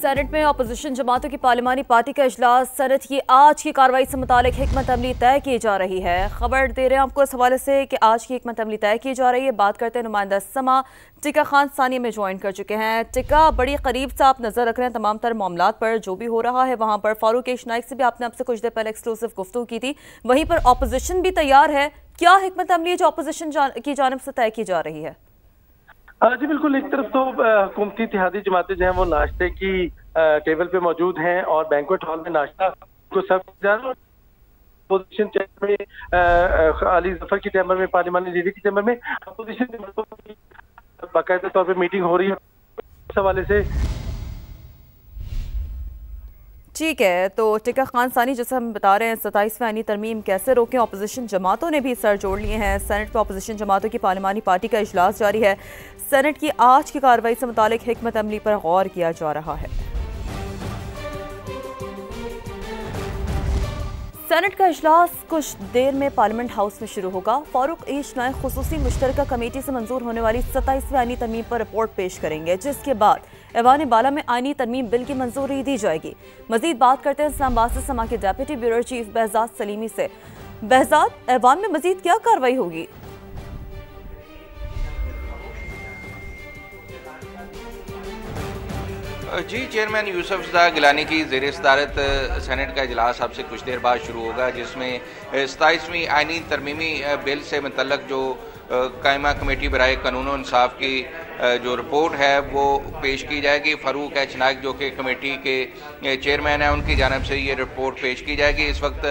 Senate में opposition जमातों की पार्लिमानी पार्टी का इजलास, सेनेट की आज की कार्रवाई से मुतालिक हिकमत अमली तय की जा रही है। खबर दे रहे हैं आपको इस हवाले से कि आज की हिकमत अमली तय की जा रही है। बात करते हैं नुमाइंदा समा टिका खान सानी में ज्वाइन कर चुके हैं। टिका, बड़ी करीब से आप नजर रख रहे हैं तमाम तर मामलात पर जो भी हो रहा है वहां पर। फारूक नाइक से भी आपने आपसे कुछ देर पहले एक्सक्लूसिव गुफ्तगू की थी, वहीं पर अपोजिशन भी तैयार है। क्या हिकमत अमली जो अपोजिशन की जानिब से तय की जा रही है? जी बिल्कुल, एक तरफ तो हुकूमती इत्तेहादी जमातें जो हैं वो नाश्ते की टेबल पे मौजूद हैं और बैंक्वेट हॉल में नाश्ता को सर्व किया जा रहा है। अपोजिशन चैम्बर में अली जफर की चैम्बर में, पार्लिमानी लीडर की चैम्बर में अपोजिशन की बाकायदा तौर पर मीटिंग हो रही है इस हवाले से। ठीक है, तो टिका खान सानी जैसे हम बता रहे हैं 27वें आईनी तरमीम कैसे रोकें, अपोजिशन जमातों ने भी सर जोड़ लिए हैं। सेनेट में अपोजिशन जमातों की पार्लिमानी पार्टी का इजलास जारी है। सेनेट की आज की कार्रवाई से मुतालिक हिकमत अमली पर गौर किया जा रहा है। सेनेट का इजलास कुछ देर में पार्लियामेंट हाउस में शुरू होगा। फारूक नाइक खुसूसी मुश्तरका कमेटी से मंजूर होने वाली 27वें आईनी तरमीम पर रिपोर्ट पेश करेंगे, जिसके बाद ऐवान बाला में आईनी तरमीम बिल की मंजूरी दी जाएगी। मजीद बात करते हैं इस्लामाबाद से समा के deputy bureau chief Behzad Salimi से। बहजाद, ऐवान में मजीद क्या कार्रवाई होगी? जी, चेयरमैन यूसुफ रज़ा गिलानी की ज़ेर सदारत सेनेट का इजलास अब से कुछ देर बाद शुरू होगा, जिसमें 27वीं आईनी तरमीमी बिल से मुतल्लक जो कायमा कमेटी बराए कानून और इंसाफ की जो रिपोर्ट है वो पेश की जाएगी। फारूक नाइक जो कि कमेटी के चेयरमैन हैं, उनकी जानिब से ये रिपोर्ट पेश की जाएगी। इस वक्त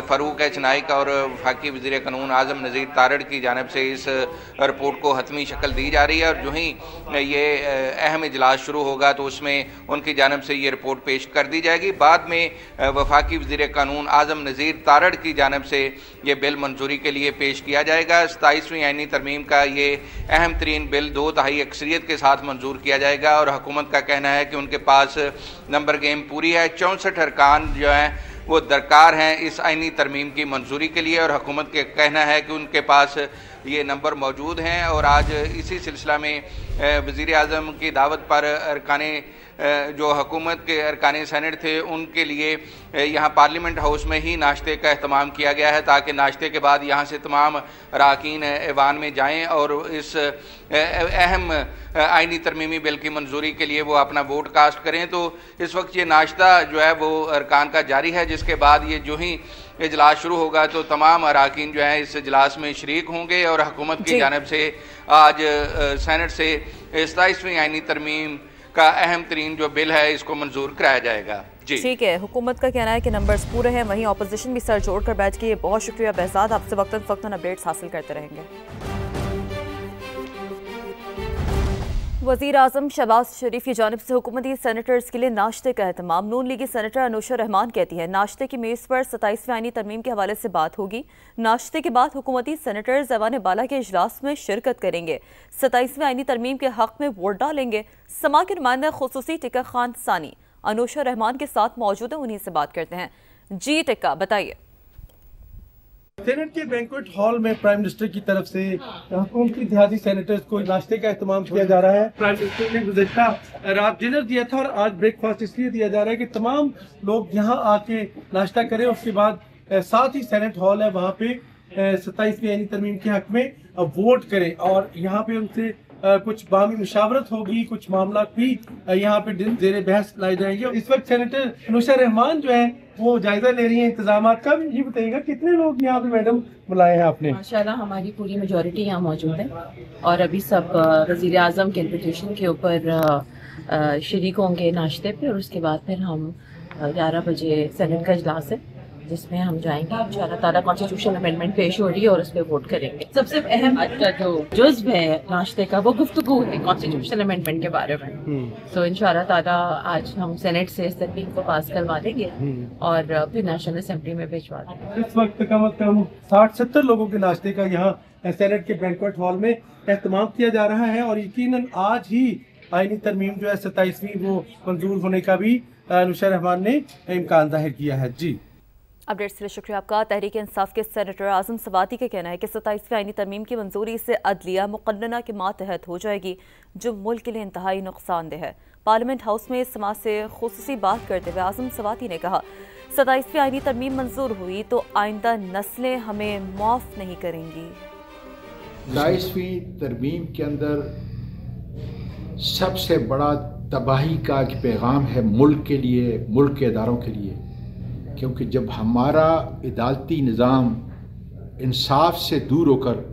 फारूक नाइक और वफाकी वज़ीर कानून आज़म नज़ीर तारड़ की जानिब से इस रिपोर्ट को हतमी शक्ल दी जा रही है और जो ही ये अहम इजलास शुरू होगा तो उसमें उनकी जानिब से ये रिपोर्ट पेश कर दी जाएगी। बाद में वफाकी वज़ीर कानून आज़म नज़ीर तारड़ की जानिब से ये बिल मंजूरी के लिए पेश किया जाएगा। 27वीं आईनी तरमीम का ये अहम तरीन बिल 2/3 अक्सरियत के साथ मंजूर किया जाएगा और हुकूमत का कहना है कि उनके पास नंबर गेम पूरी है। 64 अरकान जो हैं वो दरकार हैं इस आईनी तरमीम की मंजूरी के लिए और हुकूमत के कहना है कि उनके पास ये नंबर मौजूद हैं। और आज इसी सिलसिला में वज़ीर आज़म की दावत पर अरकाने जो हुकूमत के अरकान सेनेट थे उनके लिए यहाँ पार्लियामेंट हाउस में ही नाश्ते का अहतमाम किया गया है, ताकि नाश्ते के बाद यहाँ से तमाम अरकान ऐवान में जाएँ और इस अहम आईनी तरमीमी बिल की मंजूरी के लिए वो अपना वोट कास्ट करें। तो इस वक्त ये नाश्ता जो है वो अरकान का जारी है, जिसके बाद ये जो ही इजलास शुरू होगा तो तमाम अरकान जो है इस इजलास में शरीक होंगे और हुकूमत की जानिब से आज सेनेट से 27वीं आईनी तरमीम का अहम तरीन जो बिल है इसको मंजूर कराया जाएगा। जी ठीक है, हुकूमत का कहना है कि नंबर्स पूरे हैं, वहीं अपोजिशन भी सर जोड़ कर बैठ के। बहुत शुक्रिया बहजाद, आपसे वक्तन अपडेट्स हासिल करते रहेंगे। वज़ीर आज़म शहबाज शरीफ की जानिब से हुकूमती सेनेटर्स के लिए नाश्ते का एहतमाम। नून लीगी सेनेटर अनुशा रहमान कहती है नाश्ते की मेज़ पर 27वीं आईनी तरमीम के हवाले से बात होगी। नाश्ते के बाद हुकूमती सेनेटर्स ऐवान बाला के इजलास में शिरकत करेंगे, 27वीं आईनी तरमीम के हक में वोट डालेंगे। समा के नुमाइंदा खुसूसी टिका खान सानी अनुशा रहमान के साथ मौजूद है, उन्हीं से बात करते हैं। जी टिका, बताइए। सेनेट के बैंक्वेट हॉल में प्राइम मिनिस्टर की तरफ से हुकूमती इत्तेहादी सेनेटर्स को नाश्ते का एहतमाम किया जा रहा है। प्राइम मिनिस्टर ने गुज़श्ता रात डिनर दिया था और आज ब्रेकफास्ट इसलिए दिया जा रहा है कि तमाम लोग यहाँ आके नाश्ता करें। उसके बाद साथ ही सेनेट हॉल है, वहाँ पे 27वीं आईनी तरमीम के हक में वोट करें और यहाँ पे उनसे कुछ बामी मुशावरत होगी, कुछ मामला भी यहाँ पे ज़ेरे बहस लाए जाएंगे। इस वक्त सेनेटर अनुशा रहमान जो है वो जायजा ले रही है इंतजाम का। ये बताइएगा कितने लोग यहाँ पे मैडम बुलाए हैं आपने? माशाल्लाह हमारी पूरी मेजॉरिटी यहाँ मौजूद है और अभी सब वज़ीर आज़म के इन्विटेशन के ऊपर शरीक होंगे नाश्ते पे और उसके बाद फिर हम 11 बजे सेनेट का इजलास है जिसमें हम जाएंगे। इंशाअल्लाह ताला कॉन्स्टिट्यूशन अमेंडमेंट पेश हो रही है और उस पर वोट करेंगे। सबसे अहम आज का जो जुज़्व है नाश्ते का वो गुफ्तगू है कॉन्स्टिट्यूशन अमेंडमेंट के बारे में। तो इंशाअल्लाह ताला आज हम सेनेट से इस तरमीम को पास करवा देंगे और फिर नेशनल असेंबली में भिजवा देंगे। इस वक्त कम अज कम 60-70 लोगों के नाश्ते का यहाँ सेनेट के बैंक्वेट हॉल में एहतमाम किया जा रहा है और यकीनन आज ही आईनी तरमीम जो है 27वीं वो मंजूर होने का भी अनुशा रहमान ने इम्कान जाहिर किया है। जी अपडेट्स के लिए शुक्रिया आपका। तहरीक इंसाफ के सेनेटर आजम सवाती का कहना है कि 27वीं आईनी तरमीम की मंजूरी से अदलिया मुक़न्नना के मातहत हो जाएगी, जो मुल्क के लिए इंतहाई नुकसानदेह है। पार्लियामेंट हाउस में समाज से खुसूसी बात करते हुए आजम सवाती ने कहा, 27वीं आईनी तरमीम मंजूर हुई तो आइंदा नस्लें हमें माफ नहीं करेंगी। 27वीं तरमीम के अंदर सबसे बड़ा तबाही का एक पैगाम है मुल्क के लिए, मुल्क के इदारों के लिए, क्योंकि जब हमारा अदालती निज़ाम इंसाफ से दूर होकर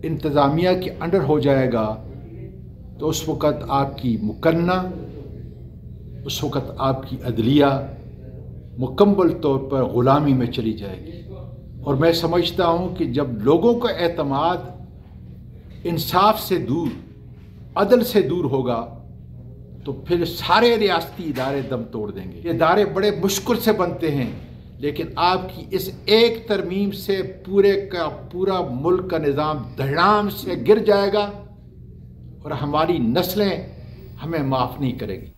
इंतज़ामिया के अंडर हो जाएगा तो उस वक़्त आपकी मुकन्ना, उस वक़्त आपकी अदलिया मुकम्मल तौर पर ग़ुलामी में चली जाएगी। और मैं समझता हूँ कि जब लोगों का एतमाद इंसाफ से दूर, अदल से दूर होगा तो फिर सारे रियासती इदारे दम तोड़ देंगे। ये इदारे बड़े मुश्किल से बनते हैं, लेकिन आपकी इस एक तरमीम से पूरे का पूरा मुल्क का निज़ाम धड़ाम से गिर जाएगा और हमारी नस्लें हमें माफ़ नहीं करेगी।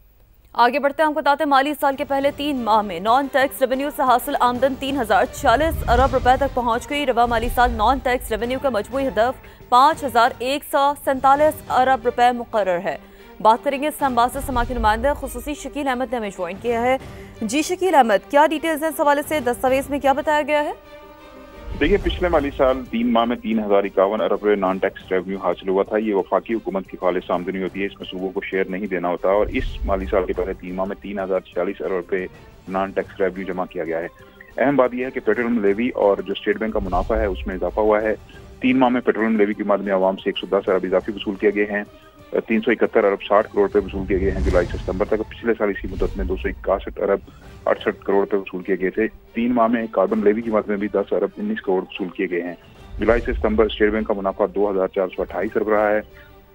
आगे बढ़ते हैं, आपको बताते हैं माली साल के पहले 3 माह में नॉन टैक्स रेवेन्यू से हासिल आमदन 3040 अरब रुपए तक पहुंच गई। रवा माली साल नॉन टैक्स रेवेन्यू का मजमूई हदफ 5147 अरब रुपए मुकर्रर है। बात करेंगे इस संवाद से समा के नुमाइंदे खुसूसी शकील अहमद ने हमें ज्वाइन किया है। जी शकील अहमद, क्या डिटेल्स है इस हवाले से? दस्तावेज में क्या बताया गया है? देखिए, पिछले माली साल 3 माह में 3051 अरब रुपए नॉन टैक्स रेवेन्यू हासिल हुआ था। ये वफाकी हुकूमत की खालिस आमदनी होती है, इसमें सूबों को शेयर नहीं देना होता। और इस माली साल के पहले 3 माह में 3040 अरब रुपए नॉन टैक्स रेवेन्यू जमा किया गया है। अहम बात यह है कि पेट्रोलियम लेवी और जो स्टेट बैंक का मुनाफा है उसमें इजाफा हुआ है। 3 माह में पेट्रोलियम लेवी की मद में आवाम से 110 अरब इजाफी वसूल किए गए हैं। 371 अरब 60 करोड़ रुपए वसूल किए गए हैं जुलाई से सितंबर तक। पिछले साल इसी मुद्दत में 261 अरब 68 करोड़ रुपए वसूल किए गए थे। 3 माह में कार्बन लेवी की मद में भी 10 अरब 19 करोड़ वसूल किए गए हैं। जुलाई से सितंबर स्टेट बैंक का मुनाफा 2428 अरब रहा है।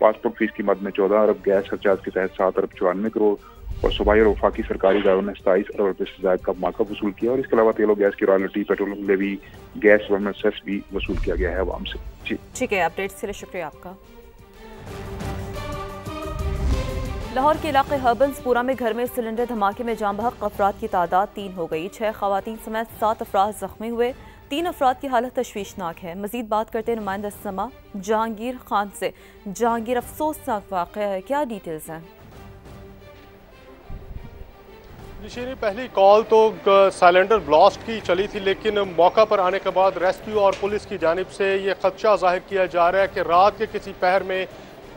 पासपोर्ट फीस की मद में 14 अरब, गैस सरचार्ज के तहत 7 अरब 94 करोड़ और सूबाई और वफाकी सरकारी इदारों ने 27 अरब रुपए से ज्यादा का मार्कअप वसूल किया। और इसके अलावा तेल और गैस की royalty, petroleum levy, gas government cess भी वसूल किया गया है आवाम से। जी ठीक है, अपडेट्स के लिए शुक्रिया आपका। लाहौर के इलाके हर्बन्सपुरा में घर में सिलेंडर धमाके में जाम बहक अफराद की तादाद 3 हो गई। 6 खवातीन समेत 7 अफराद जख्मी हुए। 3 अफराद की हालत तशवीशनाक है। मजीद बात करते हैं नुमाइंदा समा जहांगीर खान से। जहांगीर, अफसोसनाक वाक़या है, क्या डिटेल्स हैं? निशीनी, पहली कॉल तो सिलेंडर ब्लास्ट की चली थी, लेकिन मौका पर आने के बाद रेस्क्यू और पुलिस की जानिब से ये खदशा जाहिर किया जा रहा है कि रात के किसी पहर में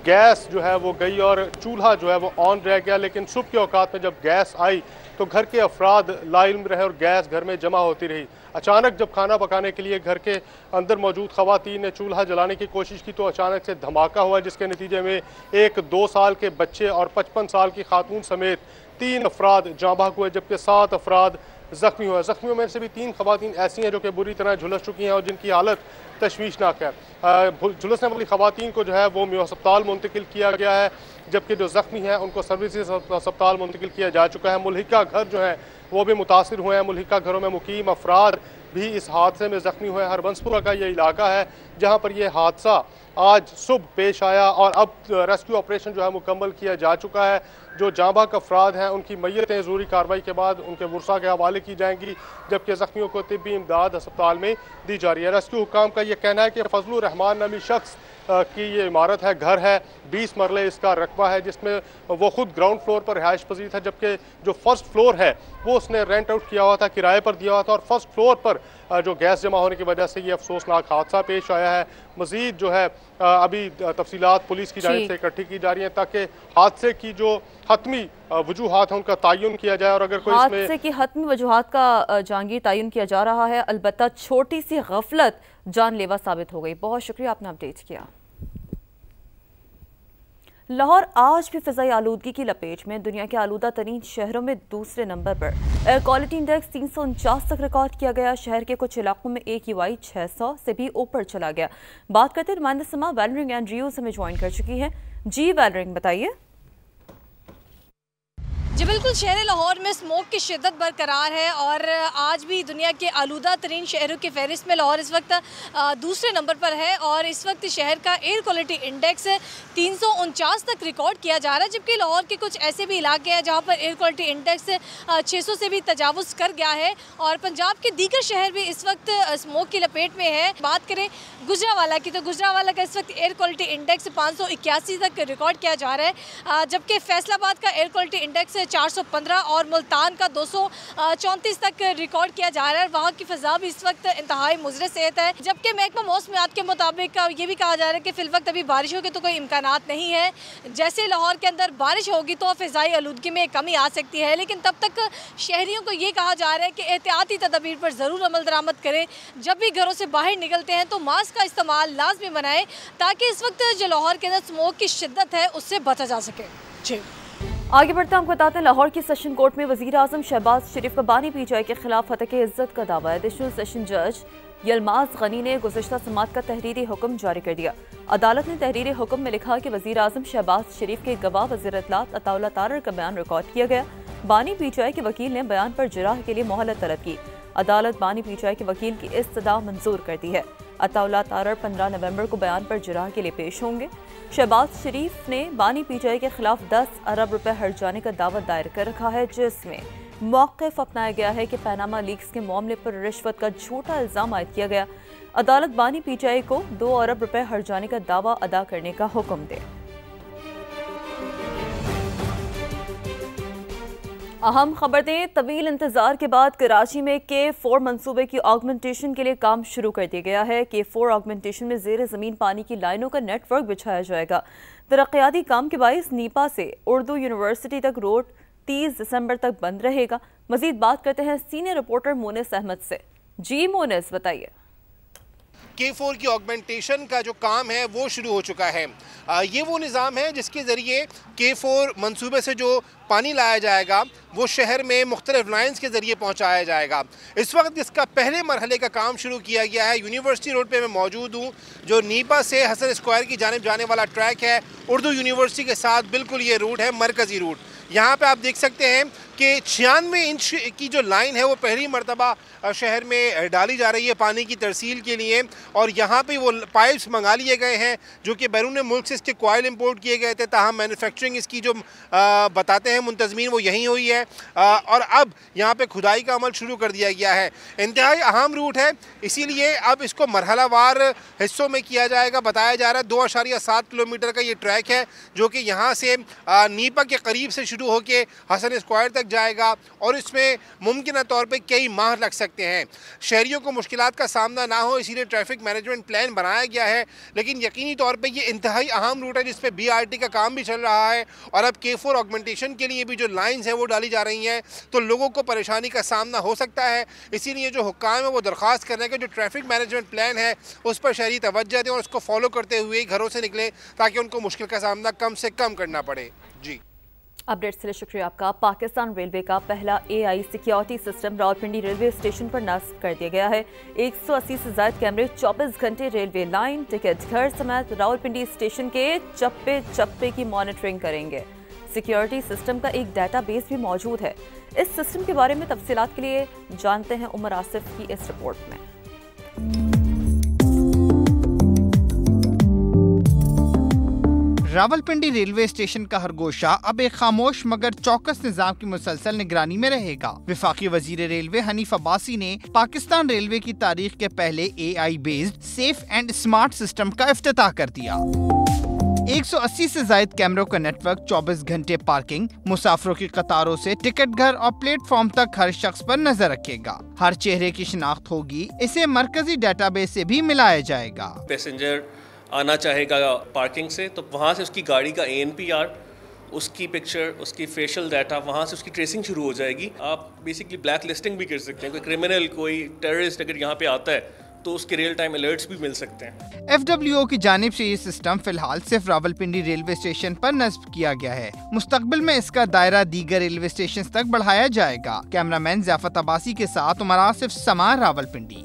गैस जो है वो गई और चूल्हा जो है वो ऑन रह गया। लेकिन सुबह के औकात में जब गैस आई तो घर के अफराद लाइल्म रहे और गैस घर में जमा होती रही। अचानक जब खाना पकाने के लिए घर के अंदर मौजूद खवातीन ने चूल्हा जलाने की कोशिश की तो अचानक से धमाका हुआ, जिसके नतीजे में एक 2 साल के बच्चे और 55 साल की खातून समेत 3 अफराद जाँ बहक हुए, जबकि 7 अफराद जख्मी हुए। जख्मियों में से भी 3 खवातीन ऐसी हैं जो कि बुरी तरह झुलस चुकी हैं और जिनकी हालत तशवीशनाक है। झुलसने वाली खवातीन को जो है वो अस्पताल मुंतकिल किया गया है, जबकि जो जख्मी हैं उनको सर्विसेज अस्पताल मुंतकिल किया जा चुका है। मुल्हिका घर जो है वो भी मुतासिर हुए हैं। मुल्हिका घरों में मुकीम अफराद भी इस हादसे में जख्मी हुए हैं। हरबंसपुरा का ये इलाका है जहाँ पर यह हादसा आज सुबह पेश आया और अब रेस्क्यू ऑपरेशन जो है मुकम्मल किया जा चुका है। जो जांबाक अफराद हैं उनकी मैयतें ज़रूरी कार्रवाई के बाद उनके वर्सा के हवाले की जाएंगी, जबकि जख्मियों को तिब्बी इमदाद अस्पताल में दी जा रही है। रेस्क्यू हुकाम का यह कहना है कि फजलुर रहमान नामी शख्स की ये इमारत है, घर है, 20 मरले इसका रकबा है, जिसमें वो खुद ग्राउंड फ्लोर पर रिहाइश पजीर था, जबकि जो फर्स्ट फ्लोर है वो उसने रेंट आउट किया हुआ था, किराए पर दिया हुआ था। और फर्स्ट फ्लोर पर जो गैस जमा होने की वजह से ये अफसोसनाक हादसा पेश आया है। मजीद जो है अभी तफसीलात पुलिस की जानिब से इकट्ठी की जा रही है ताकि हादसे की जो हतमी वजूहात हैं उनका तयन किया जाए। और अगर कोई हादसे की हतमी वजूहात का जहांगीर तयन किया जा रहा है, अलबत्ता छोटी सी गफलत जानलेवा साबित हो गई। बहुत शुक्रिया, आपने अपडेट किया। लाहौर आज भी फिजाई आलूदगी की लपेट में दुनिया के आलूदा तरीन शहरों में दूसरे नंबर पर। एयर क्वालिटी इंडेक्स 349 तक रिकॉर्ड किया गया। शहर के कुछ इलाकों में AQI 600 से भी ऊपर चला गया। बात करते नुमाइंदा समा वैलरिंग एंड्रयूज हमें ज्वाइन कर चुकी है। जी वैलरिंग, बताइए। जी बिल्कुल, शहर लाहौर में स्मोक की शिद्दत बरकरार है और आज भी दुनिया के आलूदा तरीन शहरों की फहरिस्त में लाहौर इस वक्त दूसरे नंबर पर है और इस वक्त शहर का एयर क्वालिटी इंडेक्स 349 तक रिकॉर्ड किया जा रहा है, जबकि लाहौर के कुछ ऐसे भी इलाके हैं जहां पर एयर क्वालिटी इंडेक्स 600 से भी तजावुज़ कर गया है और पंजाब के दीगर शहर भी इस वक्त स्मोक की लपेट में है। बात करें गुजरावाला की, तो गुजरावाला का इस वक्त एयर क्वालिटी इंडेक्स 581 तक रिकॉर्ड किया जा रहा है, जबकि फैसलाबाद का एयर क्वालिटी इंडेक्स 415 और मुल्तान का 234 तक रिकॉर्ड किया जा रहा है। वहाँ की फ़ज़ा भी इस वक्त इंतहाई मुज़र सेहत है, जबकि महकमा मौसमियात के मुताबिक ये भी कहा जा रहा है कि फ़िलवक्त अभी बारिशों के तो कोई इम्कानात नहीं है। जैसे लाहौर के अंदर बारिश होगी तो फ़िज़ाई आलूदगी में कमी आ सकती है, लेकिन तब तक शहरियों को ये कहा जा रहा है कि एहतियाती तदबीर पर ज़रूर अमल दरामद करें। जब भी घरों से बाहर निकलते हैं तो मास्क का इस्तेमाल लाजमी बनाएं ताकि इस वक्त जो लाहौर के अंदर स्मोक की शिद्दत है उससे बचा जा सके। जी आगे बढ़ते हैं, आपको बताते हैं लाहौर की सेशन कोर्ट में वज़ीर आज़म शहबाज शरीफ का बानी पीटीआई के खिलाफ हतक इज्जत का दावा। एडिशनल सेशन जज यलमाज गनी ने गुज़श्ता समात का तहरीरी हुक्म जारी कर दिया। अदालत ने तहरीरी हुक्म में लिखा कि वज़ीर आज़म शहबाज शरीफ के गवाह वज़ीर इत्तलात अताउल्लाह तारर का बयान रिकॉर्ड किया गया। बानी पीटीआई के वकील ने बयान पर जराह के लिए मोहलत तलब की। अदालत बानी पीटीआई के वकील की इस्तदा मंजूर करती है। अताउल्लाह तारर 15 नवंबर को बयान पर जराह के लिए पेश होंगे। शहबाज शरीफ ने बानी पीटीआई के खिलाफ 10 अरब रुपए हर्जाने का दावा दायर कर रखा है, जिसमें मौक़िफ़ अपनाया गया है कि पैनामा लीक्स के मामले पर रिश्वत का झूठा इल्ज़ाम आयद किया गया। अदालत बानी पीटीआई को 2 अरब रुपए हर्जाने का दावा अदा करने का हुक्म दे। अहम खबर दें, तवील इंतजार के बाद कराची में K4 मंसूबे की ऑगमेंटेशन के लिए काम शुरू कर दिया गया है। K4 ऑगमेंटेशन में ज़ेर ज़मीन पानी की लाइनों का नेटवर्क बिछाया जाएगा। तरक्याती काम के बाइस नीपा से उर्दू यूनिवर्सिटी तक रोड 30 दिसंबर तक बंद रहेगा। मजीद बात करते हैं सीनियर रिपोर्टर मोनिस अहमद से। जी मोनिस, बताइए। K4 की ऑगमेंटेशन का जो काम है वो शुरू हो चुका है। ये वो निज़ाम है जिसके ज़रिए K4 मंसूबे से जो पानी लाया जाएगा वो शहर में मुख्तलिफ लाइन्स के ज़रिए पहुँचाया जाएगा। इस वक्त इसका पहले मरहले का काम शुरू किया गया है। यूनिवर्सिटी रोड पे मैं मौजूद हूँ, जो नीपा से हसन स्क्वायर की जानिब जाने वाला ट्रैक है। उर्दू यूनिवर्सिटी के साथ बिल्कुल ये रूट है, मरकज़ी रूट। यहाँ पे आप देख सकते हैं कि 96 इंच की जो लाइन है वो पहली मरतबा शहर में डाली जा रही है पानी की तरसील के लिए, और यहाँ पे वो पाइप्स मंगा लिए गए हैं जो कि बैरून मुल्क से इसके कॉइल इंपोर्ट किए गए थे, ताहम मैन्युफैक्चरिंग इसकी जो बताते हैं मुंतज़मीन वो यहीं हुई है, और अब यहाँ पे खुदाई का अमल शुरू कर दिया गया है। इंतहाई अहम रूट है, इसीलिए अब इसको मरहलावार हिस्सों में किया जाएगा। बताया जा रहा है 2.7 किलोमीटर का ये ट्रैक है जो कि यहाँ से नीपा के करीब से शुरू होकर हसन स्क्वायर तक जाएगा, और इसमें मुमकिन तौर पे कई माह लग सकते हैं। शहरियों को मुश्किलात का सामना ना हो इसीलिए ट्रैफिक मैनेजमेंट प्लान बनाया गया है, लेकिन यकीनी तौर पे ये इंतहाई अहम रूट है जिस पे BRT का काम भी चल रहा है, और अब K4 ऑगमेंटेशन के लिए भी जो लाइंस हैं वो डाली जा रही हैं, तो लोगों को परेशानी का सामना हो सकता है। इसीलिए जो हुक्काम है वो दरख्वास्त कर रहे हैं कि जो ट्रैफिक मैनेजमेंट प्लान है उस पर शहरी तवज्जो दें और उसको फॉलो करते हुए घरों से निकलें ताकि उनको मुश्किल का सामना कम से कम करना पड़े। जी, अपडेट्स के लिए शुक्रिया आपका। पाकिस्तान रेलवे का पहला AI security system Rawalpindi railway station पर नस्ब कर दिया गया है। 180 से ज़ायद कैमरे 24 घंटे रेलवे लाइन, टिकट घर समेत रावलपिंडी स्टेशन के चप्पे चप्पे की मॉनिटरिंग करेंगे। सिक्योरिटी सिस्टम का एक डेटाबेस भी मौजूद है। इस सिस्टम के बारे में तफसीलात के लिए जानते हैं उमर आसिफ की इस रिपोर्ट में। रावलपिंडी रेलवे स्टेशन का हर गोशा अब एक खामोश मगर चौकस निजाम की मुसलसल निगरानी में रहेगा। विफाकी वजीर रेलवे हनीफ अब्बासी ने पाकिस्तान रेलवे की तारीख के पहले AI based safe and smart system का इफ्तिताह कर दिया। 180 से जायद कैमरों का नेटवर्क 24 घंटे पार्किंग, मुसाफिरों की कतारों से टिकट घर और प्लेटफॉर्म तक हर शख्स पर नजर रखेगा। हर चेहरे की शिनाख्त होगी, इसे मरकजी डेटाबेस से भी मिलाया जाएगा। पैसेंजर आना चाहेगा पार्किंग से तो वहाँ से उसकी गाड़ी का ANPR, उसकी पिक्चर, उसकी फेशियल डाटा, वहाँ से उसकी ट्रेसिंग शुरू हो जाएगी। आप बेसिकली ब्लैक लिस्टिंग भी कर सकते हैं। कोई क्रिमिनल, कोई टेररिस्ट अगर यहाँ पे आता है तो उसके रियल टाइम अलर्ट्स भी मिल सकते हैं। FWO की जानिब से ये सिस्टम फिलहाल सिर्फ रावलपिंडी रेलवे स्टेशन पर नस्ब किया गया है। मुस्तकबिल में इसका दायरा दीगर रेलवे स्टेशन तक बढ़ाया जाएगा। कैमरामैन ज़ियाफत अब्बासी के साथ उमर आसिफ, समा, रावलपिंडी।